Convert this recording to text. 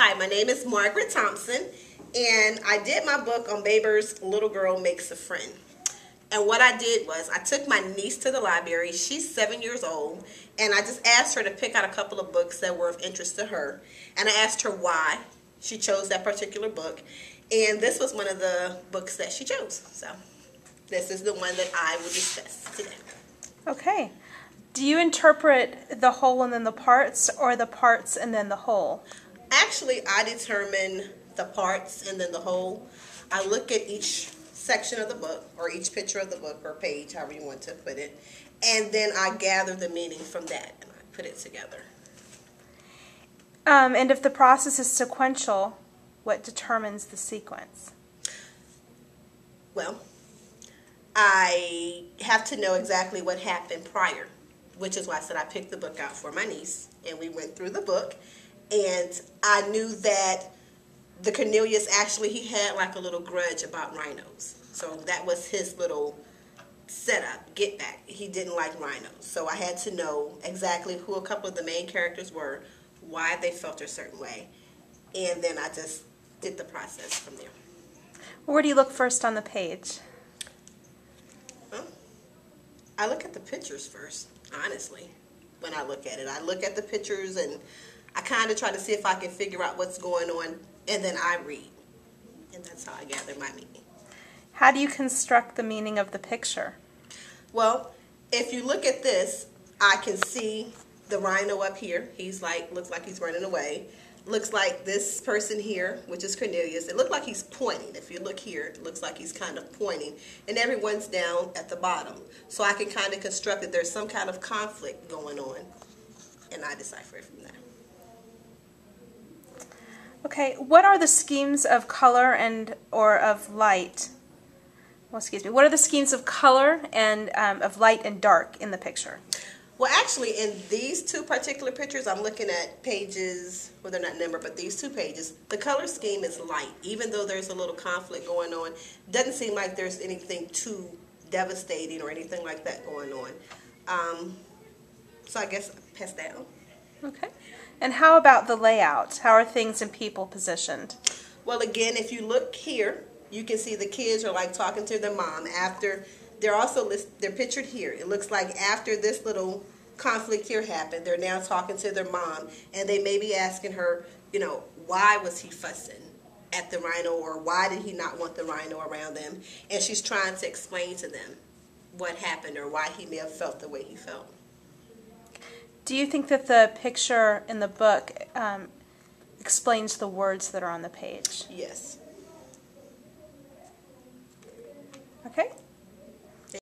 Hi, my name is Margaret Thompson, and I did my book on Baber's Little Girl Makes a Friend. And what I did was I took my niece to the library. She's 7 years old, and I just asked her to pick out a couple of books that were of interest to her. And I asked her why she chose that particular book. And this was one of the books that she chose. So this is the one that I will discuss today. Okay. Do you interpret the whole and then the parts, or the parts and then the whole? Actually, I determine the parts and then the whole. I look at each section of the book, or each picture of the book, or page, however you want to put it, and then I gather the meaning from that, and I put it together. And if the process is sequential, what determines the sequence? Well, I have to know exactly what happened prior, which is why I said I picked the book out for my niece, and we went through the book, and I knew that the Cornelius, actually, he had like a little grudge about rhinos. So that was his little setup, get back. He didn't like rhinos. So I had to know exactly who a couple of the main characters were, why they felt a certain way, and then I just did the process from there. Where do you look first on the page? Well, I look at the pictures first, honestly, when I look at it. I look at the pictures and I kind of try to see if I can figure out what's going on, and then I read. And that's how I gather my meaning. How do you construct the meaning of the picture? Well, if you look at this, I can see the rhino up here. He's like, looks like he's running away. Looks like this person here, which is Cornelius, it looks like he's pointing. If you look here, it looks like he's kind of pointing. And everyone's down at the bottom. So I can kind of construct that there's some kind of conflict going on. And I decipher it from there. Okay, what are the schemes of color and or of light? Well, excuse me. What are the schemes of color and of light and dark in the picture? Well, actually, in these two particular pictures, I'm looking at pages, well, they're not numbered, but these two pages, the color scheme is light. Even though there's a little conflict going on, doesn't seem like there's anything too devastating or anything like that going on. So I guess pass down. Okay. And how about the layout? How are things and people positioned? Well, again, if you look here, you can see the kids are like talking to their mom after. They're pictured here. It looks like after this little conflict here happened, they're now talking to their mom, and they may be asking her, you know, why was he fussing at the rhino, or why did he not want the rhino around them? And she's trying to explain to them what happened or why he may have felt the way he felt. Do you think that the picture in the book explains the words that are on the page? Yes.